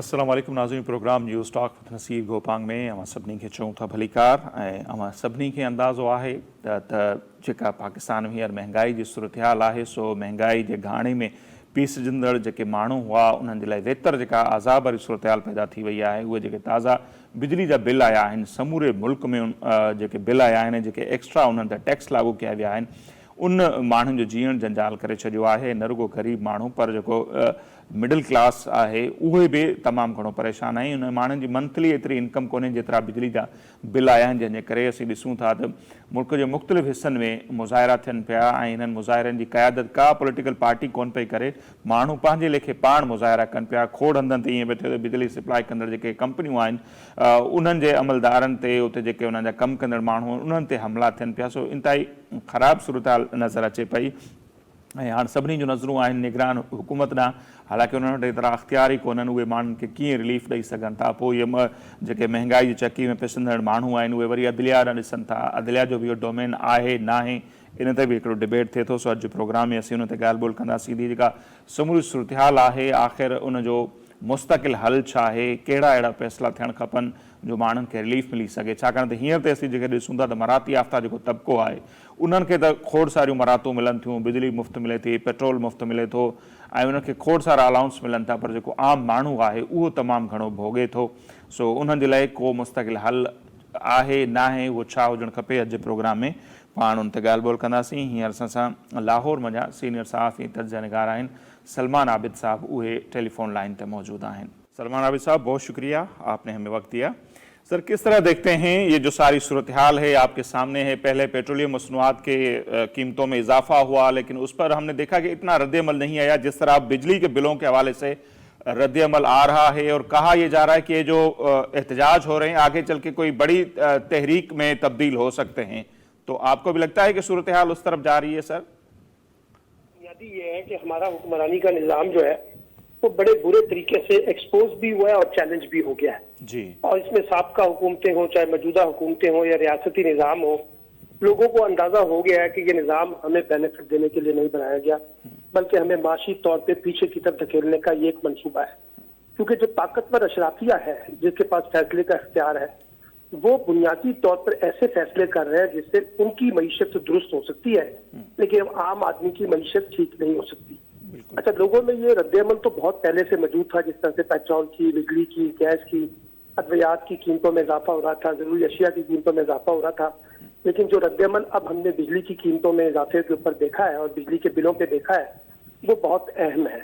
अस्सलाम वालेकुम नाज़रीन। Programme news talk Naseer Gopang में अवां सभिनी खे चऊं था भलीकार ऐं अवां सभिनी खे अंदाज़ो आहे त जेका पाकिस्तान में हींअर महांगाई जी सूरत हाल आहे सो महांगाई जे घाणे में पीसजंदड़ जेके माण्हू हुआ उन्हनि जे लाइ वेतर जेका अज़ाब वारी सूरत हाल पैदा थी वई आहे। उहे जेके ताज़ा बिजली जा बिल आया आहिनि समूरे मुल्क में जेके बिल आया आहिनि जेके एक्स्ट्रा उन्हनि ते टैक्स लागू कया विया आहिनि उन माण्हुनि जो जीअण जंजाल करे छॾियो आहे। न रुगो ग़रीब माण्हू पर जेको मिडिल क्लास आहे उहे बि तमामु घणो परेशान आहिनि। उन माण्हुनि जी मंथली एतिरी इनकम कोन्हे जेतिरा बिजली जा बिल आया आहिनि, जंहिंजे करे असीं ॾिसूं था त मुल्क जे मुख़्तलिफ़ हिस्सनि में मुज़ाहिरा थियनि पिया ऐं हिननि मुज़ाहिरनि जी क़यादत का पॉलिटिकल पार्टी कोन पई करे। माण्हू पंहिंजे लेखे पाण मुज़ाहिरा कनि पिया। खोड़ हंधनि ते ईअं बि थियो त बिजली सप्लाई कंदड़ जेके कंपनियूं आहिनि उन्हनि जे अमलदारनि ते उते जेके उन्हनि जा कमु कंदड़ माण्हू उन्हनि ते हमला थियनि पिया। सो इंतिहाई ख़राबु सूरत हाल नज़र अचे पई ऐं हाणे सभिनी जूं नज़रूं आहिनि निगरान हुकूमत ॾांहुं। हालांकि उन्हनि वटि एतिरा अख़्तियार ई कोन्हनि उहे माण्हुनि खे कीअं रिलीफ ॾेई सघनि था। पोइ इहे जेके महांगाई जी चकी में पिसंदड़ माण्हू आहिनि उहे वरी अदलिया ॾांहुं ॾिसनि था। अदलिया जो बि इहो डोमेन आहे नाहे, इन ते बि हिकिड़ो डिबेट थिए थो। सो अॼु प्रोग्राम में असीं उन ते ॻाल्हि ॿोल कंदासीं। सीधी जेका समूरी सूरत हाल आहे आख़िर उनजो मुस्तक़िल हल छा आहे, कहिड़ा अहिड़ा फ़ैसिला थियणु खपनि जो माण्हुनि खे रिलीफ मिली सघे। छाकाणि त हींअर ते असीं जेके ॾिसूं था त मराती याफ़्ता जेको तबिको आहे उन्हनि खे त खोड़ सारियूं मरातूं मिलनि थियूं, बिजली मुफ़्त मिले थी, पेट्रोल मुफ़्त मिले थो ऐं उनखे खोड़ सारा अलाउंस मिलनि था, पर जेको आम माण्हू आहे उहो तमामु घणो भोॻे थो। सो उन्हनि जे लाइ को मुस्तक़िल हल आहे नाहे, उहो छा हुजणु खपे, अॼु प्रोग्राम में पाण उन ते ॻाल्हि ॿोल कंदासीं। हींअर सां लाहौर मञा सीनियर सहाफ़ी तर्जुमा निगार आहिनि सलमान आबिद साहब, उहे टेलीफोन लाइन पर मौजूद हैं। सलमान आबिद साहब बहुत शुक्रिया, आपने हमें वक्त दिया। सर किस तरह देखते हैं ये जो सारी सूरत हाल है आपके सामने है। पहले पेट्रोलियम मसनूआत के कीमतों में इजाफा हुआ लेकिन उस पर हमने देखा कि इतना रद्द-ए-अमल नहीं आया जिस तरह बिजली के बिलों के हवाले से रद्द-ए-अमल आ रहा है और कहा यह जा रहा है कि ये जो एहतजाज हो रहे हैं आगे चल के कोई बड़ी तहरीक में तब्दील हो सकते हैं। तो आपको भी लगता है कि सूरत हाल उस तरफ जा रही है? सर बुनियादी ये है कि हमारा हुक्मरानी का निज़ाम जो है वो बड़े बुरे तरीके से एक्सपोज भी हुआ है और चैलेंज भी हो गया है जी। और इसमें साबका हुकूमतें हों चाहे मौजूदा हुकूमतें हों या रियासती निज़ाम हो, लोगों को अंदाजा हो गया है कि ये निज़ाम हमें बेनिफिट देने के लिए नहीं बनाया गया बल्कि हमें माशी तौर पे पीछे की तरफ धकेलने का ये एक मंसूबा है। क्योंकि जो ताकतवर अशराफिया है जिसके पास फैसले का इख्तियार है वो बुनियादी तौर पर ऐसे फैसले कर रहे हैं जिससे उनकी मईशत तो दुरुस्त हो सकती है लेकिन आम आदमी की मईशत ठीक नहीं हो सकती। अच्छा, लोगों में ये रद्द-ए-अमल तो बहुत पहले से मौजूद था, जिस तरह से पेट्रोल की, बिजली की, गैस की, अद्वियात की कीमतों में इजाफा हो रहा था, जरूरी अशिया की कीमतों में इजाफा हो रहा था। लेकिन जो रद्द-ए-अमल अब हमने बिजली की कीमतों में इजाफे के ऊपर देखा है और बिजली के बिलों पे देखा है वो बहुत अहम है।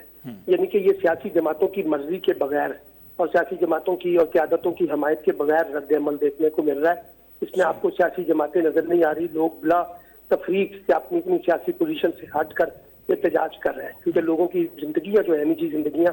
यानी कि ये सियासी जमातों की मर्जी के बगैर और सियासी जमातों की और क़यादतों की हमायत के बगैर रद्द-ए-अमल देखने को मिल रहा है। इसमें आपको सियासी जमातें नजर नहीं आ रही, लोग बिला तफरीक से अपनी अपनी सियासी पोजीशन से हट कर एहतजाज कर रहे हैं क्योंकि लोगों की जिंदगियां जो है निजी जिंदगियां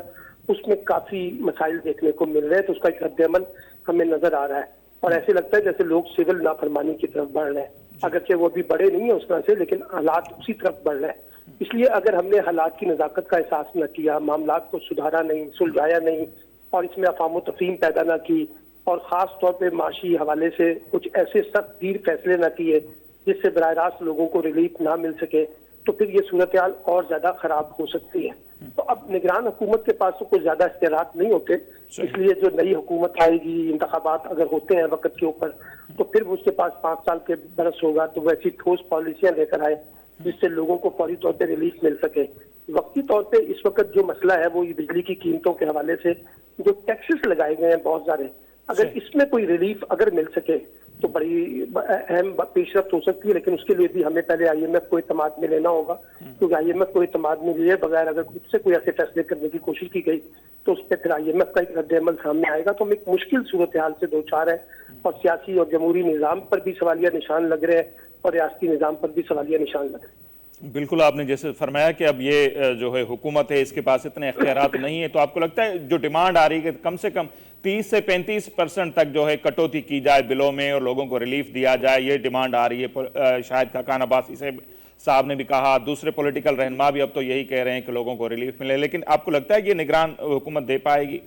उसमें काफी मसाइल देखने को मिल रहे हैं। तो उसका एक रद्द-ए-अमल हमें नजर आ रहा है और ऐसे लगता है जैसे लोग सिविल नाफरमानी की तरफ बढ़ रहे हैं, अगरचे वो भी बड़े नहीं है उस तरह से लेकिन हालात उसी तरफ बढ़ रहे हैं। इसलिए अगर हमने हालात की नजाकत का एहसास न किया, मामलात को सुधारा नहीं, सुलझाया नहीं और इसमें अफाम तफहीम पैदा न की और खास तौर पर माशी हवाले से कुछ ऐसे सख्त तीर फैसले न किए जिससे बराह रास्त लोगों को रिलीफ ना मिल सके तो फिर ये सूरत हाल और ज्यादा खराब हो सकती है। तो अब निगरान हुकूमत के पास तो कुछ ज्यादा इख्तियारात नहीं होते, इसलिए जो नई हुकूमत आएगी, इंतखाबात अगर होते हैं वक्त के ऊपर तो फिर उसके पास 5 साल के बरस होगा तो वो ऐसी ठोस पॉलिसियां लेकर आए जिससे लोगों को फौरी तौर पर रिलीफ मिल सके। वक्ती तौर पर इस वक्त जो मसला है वो ये बिजली की कीमतों के हवाले से जो टैक्सेस लगाए गए हैं बहुत सारे, अगर इसमें कोई रिलीफ अगर मिल सके तो बड़ी अहम पेशरफ्त हो सकती है। लेकिन उसके लिए भी हमें पहले IMF को इत्मीनान में लेना होगा क्योंकि IMF को इत्मीनान में लिए बगैर अगर खुद से कोई ऐसे फैसले करने की कोशिश की गई तो उस पर फिर IMF का एक रद्द-ए-अमल सामने आएगा। तो हम एक मुश्किल सूरत हाल से दो चार है और सियासी और जमहूरी निज़ाम पर भी सवालिया निशान लग रहे हैं और रियासती निज़ाम पर भी सवालिया निशान लग रहे हैं। बिल्कुल, आपने जैसे फरमाया कि अब ये जो है हुकूमत है इसके पास इतने इख्तियारात नहीं है, तो आपको लगता है जो डिमांड आ रही है कि कम से कम 30 से 35% तक जो है कटौती की जाए बिलों में और लोगों को रिलीफ दिया जाए, ये डिमांड आ रही है। शायद खाकान अब्बासी साहब ने भी कहा, दूसरे पॉलिटिकल रहनुमा भी अब तो यही कह रहे हैं कि लोगों को रिलीफ मिले, लेकिन आपको लगता है कि ये निगरान हुकूमत दे पाएगी?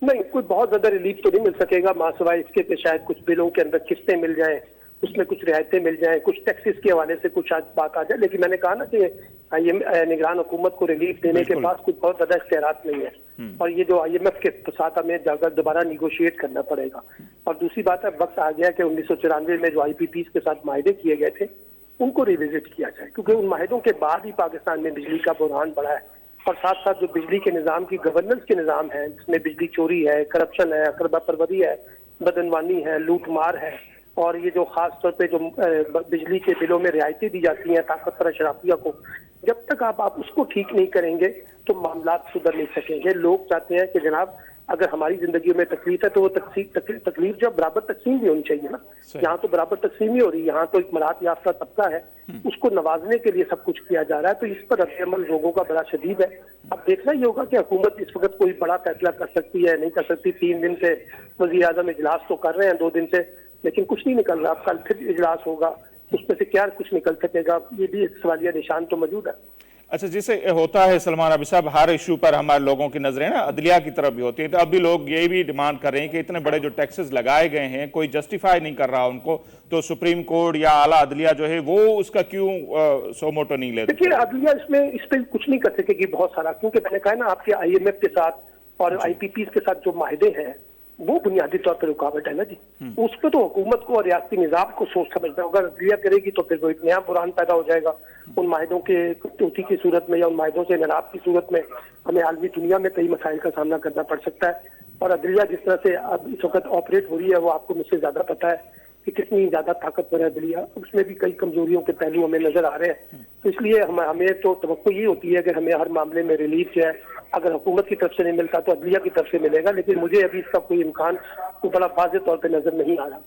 नहीं, कोई बहुत ज्यादा रिलीफ तो नहीं मिल सकेगा, मां सिवाय इसके कि शायद कुछ बिलों के अंदर किस्तें मिल जाएं اس میں کچھ رعایتیں مل جائیں, کچھ ٹیکسز کے حوالے سے کچھ بات آ جائے. لیکن میں نے کہا نا کہ نگران حکومت کو ریلیف دینے کے پاس کچھ بہت زیادہ اختیارات نہیں ہے, اور یہ جو IMF کے ساتھ ہمیں دوبارہ نیگوشیٹ کرنا پڑے گا. اور دوسری بات ہے, وقت آ گیا کہ 1994 میں جو IPPs کے ساتھ معاہدے کیے گئے تھے ان کو ریوزٹ کیا جائے, کیونکہ ان معاہدوں کے بعد ہی پاکستان میں بجلی کا بحران بڑھا ہے. اور ساتھ ساتھ جو بجلی کے نظام کی گورننس کے نظام ہے, جس میں بجلی چوری ہے, کرپشن ہے, اقربا پروری ہے, بدعنوانی ہے, لوٹ مار ہے, اور یہ جو خاص طور پہ جو بجلی کے بلوں میں رعایتیں دی جاتی ہیں طاقتور اشرافیہ کو, جب تک آپ اس کو ٹھیک نہیں کریں گے تو معاملات سدھر نہیں سکیں گے. لوگ چاہتے ہیں کہ جناب اگر ہماری زندگیوں میں تکلیف ہے تو وہ تکلیف جو برابر تقسیم بھی ہونی چاہیے نا. یہاں تو برابر تقسیم ہی ہو رہی ہے, یہاں تو ایک مراحت یافتہ طبقہ ہے, اس کو نوازنے کے لیے سب کچھ کیا جا رہا ہے. تو اس پر رد عمل لوگوں کا بڑا شدید ہے. اب دیکھنا یہ ہوگا کہ حکومت اس وقت کوئی بڑا فیصلہ کر سکتی ہے, نہیں کر سکتی. 3 دن سے وزیر اعظم اجلاس تو کر رہے ہیں 2 دن سے, لیکن کچھ نہیں نکل رہا. اب کل پھر اجلاس ہوگا, اس میں سے کیا کچھ نکل سکے گا, یہ بھی ایک سوالیہ نشان تو موجود ہے. اچھا, جیسے ہوتا ہے سلمان عابد صاحب, ہر ایشو پر ہمارے لوگوں کی نظریں نا عدلیہ کی طرف بھی ہوتی ہیں. تو اب بھی لوگ یہ بھی ڈیمانڈ کر رہے ہیں کہ اتنے بڑے جو ٹیکسز لگائے گئے ہیں کوئی جسٹیفائی نہیں کر رہا ان کو, تو سپریم کورٹ یا اعلیٰ عدلیہ جو ہے وہ اس کا کیوں سو موٹو نہیں لیتے؟ دیکھیے عدلیہ اس پہ کچھ نہیں کر سکے گی بہت سارا, کیونکہ میں نے کہا نا آپ کے IMF کے ساتھ اور IPPs کے ساتھ جو معاہدے ہیں وہ بنیادی طور پہ رکاوٹ ہے نا جی. اس پہ تو حکومت کو اور ریاستی نظام کو سوچ سمجھنا ہوگا. عدلیہ کرے گی تو پھر وہ ایک نیا بحران پیدا ہو جائے گا. ان معاہدوں کے توسیع کی صورت میں یا ان معاہدوں سے انحراف کی صورت میں ہمیں عالمی دنیا میں کئی مسائل کا سامنا کرنا پڑ سکتا ہے. اور عدلیہ جس طرح سے اب اس وقت آپریٹ ہو رہی ہے وہ آپ کو مجھ سے زیادہ پتہ ہے کہ کتنی زیادہ طاقتور ہے عدلیہ. اس میں بھی کئی کمزوریوں کے پہلو ہمیں نظر آ رہے ہیں. تو اس لیے ہمیں تو توقع یہ ہوتی ہے کہ ہمیں ہر معاملے میں ریلیف جو ہے اگر حکومت کی طرف سے نہیں ملتا تو عدلیہ کی طرف سے ملے گا, لیکن مجھے ابھی اس کا کوئی امکان کو بڑا واضح طور پہ نظر نہیں آ رہا.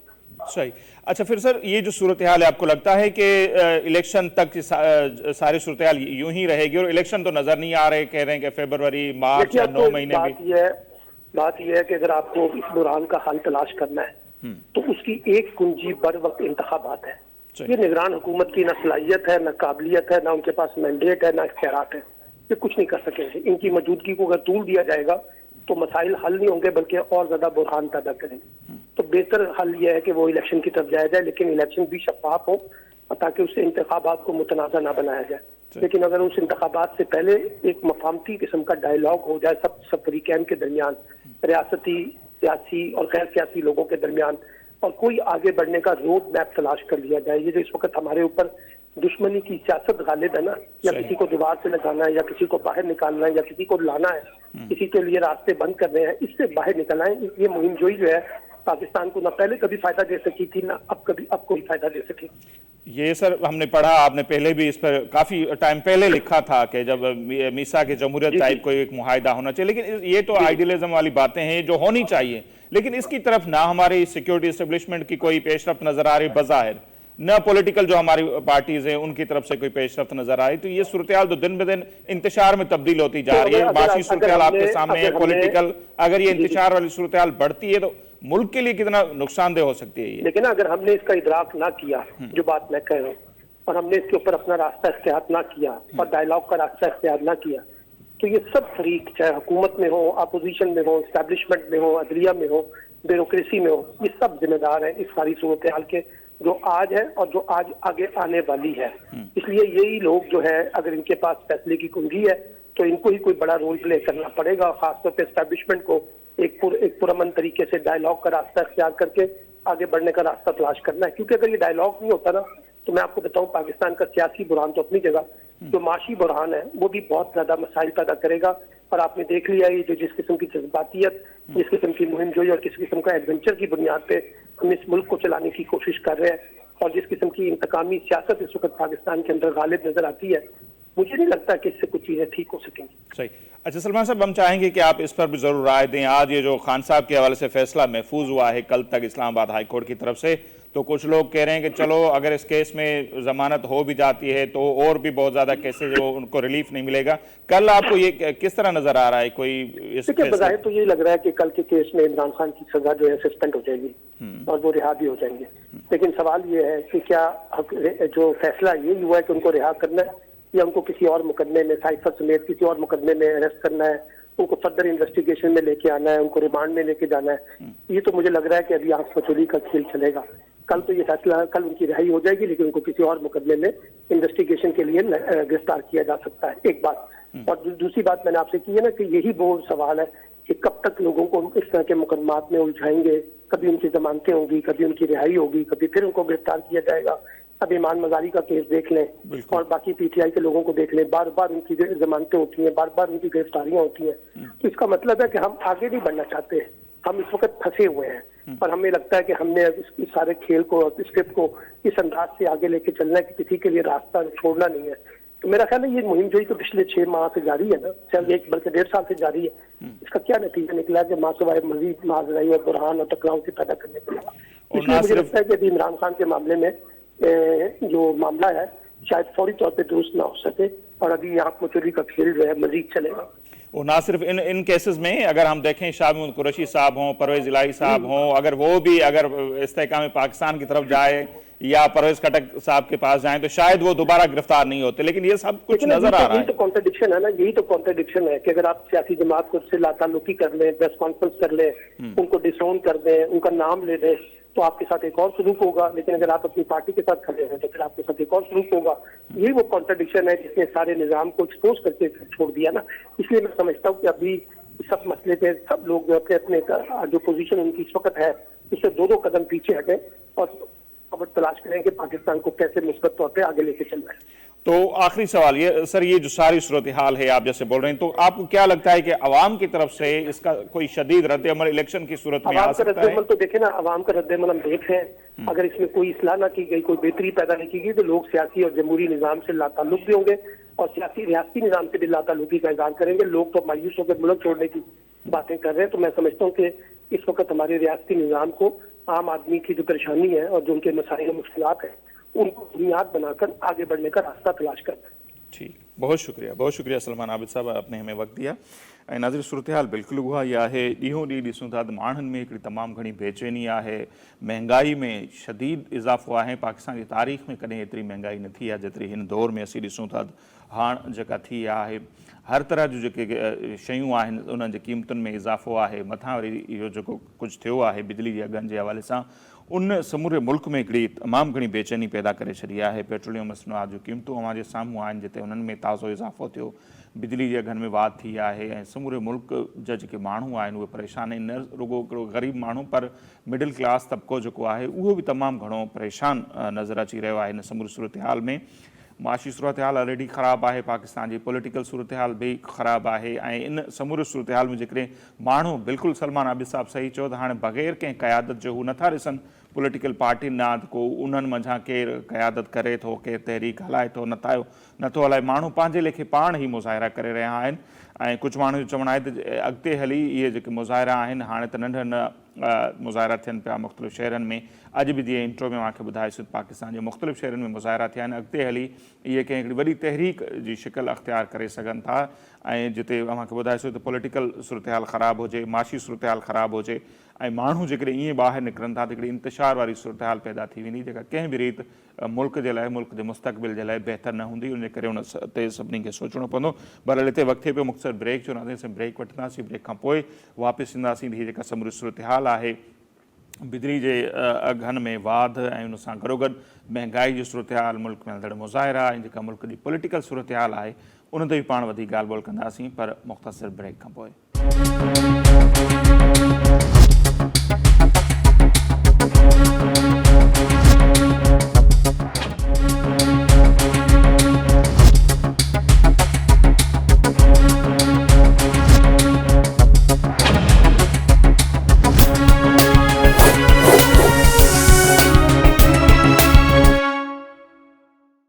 صحیح. اچھا پھر سر, یہ جو صورتحال ہے آپ کو لگتا ہے کہ الیکشن تک ساری صورتحال یوں ہی رہے گی؟ اور الیکشن تو نظر نہیں آ رہے, کہہ رہے ہیں کہ فیبروری, مارچ یا 9 مہینے بھی. بات یہ ہے کہ اگر آپ کو اس بحران کا حل تلاش کرنا ہے تو اس کی ایک کنجی بر وقت انتخابات ہے. یہ نگران حکومت کی نہ صلاحیت ہے, نہ قابلیت ہے, نہ ان کے پاس مینڈیٹ ہے, نہ اختیارات ہے. یہ کچھ نہیں کر سکیں گے. ان کی موجودگی کو اگر طول دیا جائے گا تو مسائل حل نہیں ہوں گے بلکہ اور زیادہ بحران پیدا کریں گے. تو بہتر حل یہ ہے کہ وہ الیکشن کی طرف جایا جائے, لیکن الیکشن بھی شفاف ہو تاکہ اس سے انتخابات کو متنازع نہ بنایا جائے. لیکن اگر اس انتخابات سے پہلے ایک مفاہمتی قسم کا ڈائیلاگ ہو جائے سب فریقین کے درمیان, ریاستی, سیاسی اور غیر سیاسی لوگوں کے درمیان, اور کوئی آگے بڑھنے کا روڈ میپ تلاش کر لیا جائے. یہ جو اس وقت ہمارے اوپر دشمنی کی سیاست غالب ہے نا, یا کسی کو دیوار سے لگانا ہے, یا کسی کو باہر نکالنا ہے, یا کسی کو لانا ہے, کسی کے لیے راستے بند کرنے ہیں, اس سے باہر نکلنا ہے. یہ مہم جوئی جو ہے پاکستان کو نہ پہلے کبھی فائدہ دے سکی تھی, نہ اب کوئی فائدہ دے سکے. یہ سر ہم نے پڑھا, آپ نے پہلے بھی اس پر کافی ٹائم پہلے لکھا تھا کہ جب میسا کے جمہوریت ٹائپ کوئی ایک معاہدہ ہونا چاہیے, لیکن یہ تو آئیڈیلزم والی باتیں ہیں جو ہونی چاہیے, لیکن اس کی طرف نہ ہماری سیکیورٹی اسٹیبلشمنٹ کی کوئی پیش رفت نظر آ رہی بظاہر, نہ پولیٹیکل جو ہماری پارٹیز ہیں ان کی طرف سے کوئی پیش رفت نظر آ رہی. تو یہ صورتحال تو دن بدن انتشار میں تبدیل ہوتی جا رہی ہے. معاشی صورتحال آپ کے سامنے ہے, پولیٹیکل, اگر یہ انتشار والی صورتحال بڑھتی ہے تو ملک کے لیے کتنا نقصان دہ ہو سکتی ہے یہ؟ لیکن اگر ہم نے اس کا ادراک نہ کیا, جو بات میں کہہ رہا ہوں, اور ہم نے اس کے اوپر اپنا راستہ اختیار نہ کیا اور ڈائیلاگ کا راستہ اختیار نہ کیا, تو یہ سب فریق چاہے حکومت میں ہو, اپوزیشن میں ہو, اسٹیبلشمنٹ میں ہو, عدلیہ میں ہو, بیوروکریسی میں ہو, یہ سب ذمہ دار ہیں اس ساری صورتحال کے جو آج ہے اور جو آج آگے آنے والی ہے. اس لیے یہی لوگ جو ہے اگر ان کے پاس فیصلے کی کنجی ہے تو ان کو ہی کوئی بڑا رول پلے کرنا پڑے گا, خاص طور پہ اسٹیبلشمنٹ کو ایک پرامن طریقے سے ڈائیلاگ کا راستہ اختیار کر کے آگے بڑھنے کا راستہ تلاش کرنا ہے. کیونکہ اگر یہ ڈائیلاگ نہیں ہوتا نا تو میں آپ کو بتاؤں پاکستان کا سیاسی بحران تو اپنی جگہ, جو معاشی بحران ہے وہ بھی بہت زیادہ مسائل پیدا کرے گا. اور آپ نے دیکھ لیا یہ جو جس قسم کی جذباتیت, جس قسم کی مہم جوئی اور کس قسم کا ایڈونچر کی بنیاد پہ ہم اس ملک کو چلانے کی کوشش کر رہے ہیں, اور جس قسم کی انتقامی سیاست اس وقت پاکستان کے اندر غالب نظر آتی ہے, مجھے نہیں لگتا کہ اس سے کچھ چیزیں ٹھیک ہو سکیں گی. صحیح. اچھا سلمان صاحب, ہم چاہیں گے کہ آپ اس پر بھی ضرور رائے دیں. آج یہ جو خان صاحب کے حوالے سے فیصلہ محفوظ ہوا ہے کل تک اسلام آباد ہائی کورٹ کی طرف سے, تو کچھ لوگ کہہ رہے ہیں کہ چلو اگر اس کیس میں ضمانت ہو بھی جاتی ہے تو اور بھی بہت زیادہ کیسز جو ان کو ریلیف نہیں ملے گا. کل آپ کو یہ کس طرح نظر آ رہا ہے؟ کوئی بظاہر تو یہ لگ رہا ہے کہ کل کے کیس میں عمران خان کی سزا جو ہے سسپینڈ ہو جائے گی اور وہ رہا بھی ہو جائیں گے. لیکن سوال یہ ہے کہ کیا جو فیصلہ یہ ہوا ہے کہ ان کو رہا کرنا ہے یا ان کو کسی اور مقدمے میں, سائفر سمیت کسی اور مقدمے میں اریسٹ کرنا ہے, ان کو فردر انویسٹیگیشن میں لے کے آنا ہے, ان کو ریمانڈ میں لے کے جانا ہے. یہ تو مجھے لگ رہا ہے کہ ابھی آنکھ مچولی کا کھیل چلے گا. कल तो ये फैसला, कल उनकी रिहाई हो जाएगी, लेकिन उनको किसी और मुकदमे में इन्वेस्टिगेशन के लिए गिरफ्तार किया जा सकता है, एक बात। और दूसरी बात मैंने आपसे की है ना कि यही वो सवाल है कि कब तक लोगों को इस तरह के मुकदमात में उलझाएंगे, कभी उनकी जमानतें होंगी, कभी उनकी रिहाई होगी, कभी फिर उनको गिरफ्तार किया जाएगा। अब ईमान मजारी का केस देख लें और बाकी पीटीआई के लोगोों को देख लें, बार बार उनकी जमानतें होती हैं, बार बार उनकी गिरफ्तारियां होती हैं। तो इसका मतलब है कि हम आगे नहीं बढ़ना चाहते, हम इस वक्त फंसे हुए हैं और हमें लगता है कि हमने इस सारे खेल को, स्क्रिप्ट को इस अंदाज से आगे लेके चलना है कि किसी के लिए रास्ता छोड़ना नहीं है। तो मेरा ख्याल है ये मुहिम जो ही तो पिछले 6 माह से जारी है ना, शायद एक बल्कि 1.5 साल से जारी है, इसका क्या नतीजा निकला है कि मासूवाए मजीद माजराई और बुरहान और टकराव से पैदा करने के लिए। इसलिए मुझे लगता है कि अभी इमरान खान के मामले में जो मामला है शायद फौरी तौर पे दुरुस्त ना हो सके और अभी यहाँ मचोरी का खेल जो है मजीद चलेगा। और ना सिर्फ इन केसेस में अगर हम देखें शाह महमूद कुरैशी साहब हों, परवेज इलाही साहब हों, अगर वो भी अगर इस्तेहकाम में पाकिस्तान की तरफ जाए या परवेज खटक साहब के पास जाएं तो शायद वो दोबारा गिरफ्तार नहीं होते, लेकिन ये सब कुछ नजर आ रहा है। यही तो कॉन्ट्रडिक्शन है ना, यही तो कॉन्ट्रडिक्शन है कि अगर आप सियासी जमात को उससे लाताल्लुकी कर लें, प्रेस कॉन्फ्रेंस कर लें, उनको डिसोन कर दें, उनका नाम ले दें, तो आपके साथ एक और सलूक होगा, लेकिन अगर आप अपनी पार्टी के साथ खड़े हैं तो फिर आपके साथ एक और सलूक होगा। यही वो कॉन्ट्रडिक्शन है जिसने सारे निजाम को एक्सपोज करके छोड़ दिया ना। इसलिए मैं समझता हूँ कि अभी सब मसले पे सब लोग जो अपने अपने जो पोजीशन उनकी इस वक्त है उससे 2 कदम पीछे हटे और अब तलाश करें कि पाकिस्तान को कैसे मुस्बत तौर पे आगे लेके चलना है। तो आखिरी सवाल ये सर, ये जो सारी सूरत हाल है आप जैसे बोल रहे हैं, तो आपको क्या लगता है कि अवाम की तरफ से इसका कोई शदीद रद्द-ए-अमल इलेक्शन की सूरत में आ सकता है? रद्द-ए-अमल तो देखे ना, अवाम का रद्द-ए-अमल हम देख रहे हैं। अगर इसमें कोई इस्लाह ना की गई, कोई बेहतरी पैदा नहीं की गई तो लोग सियासी और जमहूरी निजाम से लाताल्लुक भी होंगे और सियासी रियासती निजाम से भी लाताल्लुकी का इजहार करेंगे। लोग तो मायूस होकर मुल्क छोड़ने की बातें कर रहे हैं। तो मैं समझता हूँ कि इस वक्त हमारे रियासती निजाम को आम आदमी की जो परेशानी है और जो उनके मसाइल मुश्किलात है उनको बुनियाद बनाकर आगे बढ़ने का रास्ता तलाश करना है। ठीक, बहुत शुक्रिया सलमान आबिद साहब, आपने हमें वक्त दिया। नाज़रीन, सूरत हाल बिल्कुलु उहा ई आहे। ॾींहों ॾींहुं ॾिसूं था त माण्हुनि में हिकिड़ी तमामु घणी बेचैनी आहे, महांगाई में शदीद इज़ाफ़ो आहे। पाकिस्तान जी तारीख़ में कॾहिं एतिरी महांगाई न थी आहे जेतिरी हिन दौर में असीं ॾिसूं था हाणे जेका थी आहे। हर तरह जूं जेके शयूं आहिनि उन्हनि जी क़ीमतुनि में इज़ाफ़ो आहे। मथां वरी इहो जेको कुझु थियो आहे बिजली जे अघनि जे हवाले सां, उन समूरे मुल्क में हिकिड़ी तमामु घणी बेचैनी पैदा करे छॾी आहे। पेट्रोलियम मसनूआत जूं क़ीमतूं अवां जे साम्हूं आहिनि जिते उन्हनि में ताज़ो इज़ाफ़ो थियो, बिजली जे अघनि में वाध थी आहे ऐं समूरे मुल्क जा जेके माण्हू आहिनि उहे परेशान आहिनि। न रुगो हिकिड़ो ग़रीब माण्हू पर मिडिल क्लास तबिको जेको आहे उहो बि तमामु घणो परेशान नज़र अची रहियो आहे। हिन समूरी सूरत हाल में माशी सूरत हाल ऑलरेडी ख़राबु आहे, पाकिस्तान जी पॉलिटिकल सूरत हाल बि ख़राबु आहे ऐं इन समूरे सूरत हाल में जेकॾहिं माण्हू बिल्कुलु सलमान आबिद साहब सही चयो त हाणे बग़ैर कंहिं क़यादत जो हू नथा ॾिसनि पॉलिटिकल पार्टी न को उन्हनि मंझां केरु क़यादत करे थो, केरु तहरीक हलाए थो, नथो हलाए। माण्हू पंहिंजे लेखे पाण ई मुज़ाहिरा करे रहिया आहिनि ऐं कुझु माण्हू जो चवणु आहे त अॻिते हली इहे जेके मुज़ाहिरा आहिनि हाणे त नंढा मुज़ाहिरा थियनि पिया मुख़्तलिफ़ शहरनि में। अॼु बि जीअं इंट्रो में मूंखे ॿुधायोसीं पाकिस्तान जे मुख़्तलिफ़ शहरनि में मुज़ाहिरा थिया आहिनि। अॻिते हली इहे कंहिं हिकिड़ी वॾी तहरीक जी शिकल अख़्तियार करे सघनि था ऐं जिते मूंखे ॿुधायोसीं त पॉलिटिकल सूरत हाल ख़राबु हुजे, माशी सूरत हाल ख़राबु हुजे ऐं माण्हू जेकॾहिं ईअं ॿाहिरि निकिरनि था त हिकिड़ी इंतिशार वारी सूरत हाल पैदा थी वेंदी जेका कंहिं बि रीति मुल्क जे लाइ, मुल्क जे मुस्तक़बिल जे लाइ बहितर न हूंदी। उन करे उन ते सभिनी खे सोचणो पवंदो। बहरहाल हिते वक़्तु थिए पियो मुख़्तसर ब्रेक जो, नाज़रीन ब्रेक वठंदासीं, ब्रेक खां पोइ वापसि ईंदासीं। हीअ जेका समूरी सूरत हाल आहे बिजली जे अघनि में वाध ऐं उन सां गॾोगॾु महांगाई जी सूरत हाल, मुल्क में हलंदड़ मुज़ाहिरा ऐं जेका मुल्क जी पॉलिटिकल सूरत हाल आहे उन ते बि पाण वधीक ॻाल्हि ॿोल कंदासीं, पर मुख़्तसर ब्रेक खां पोइ।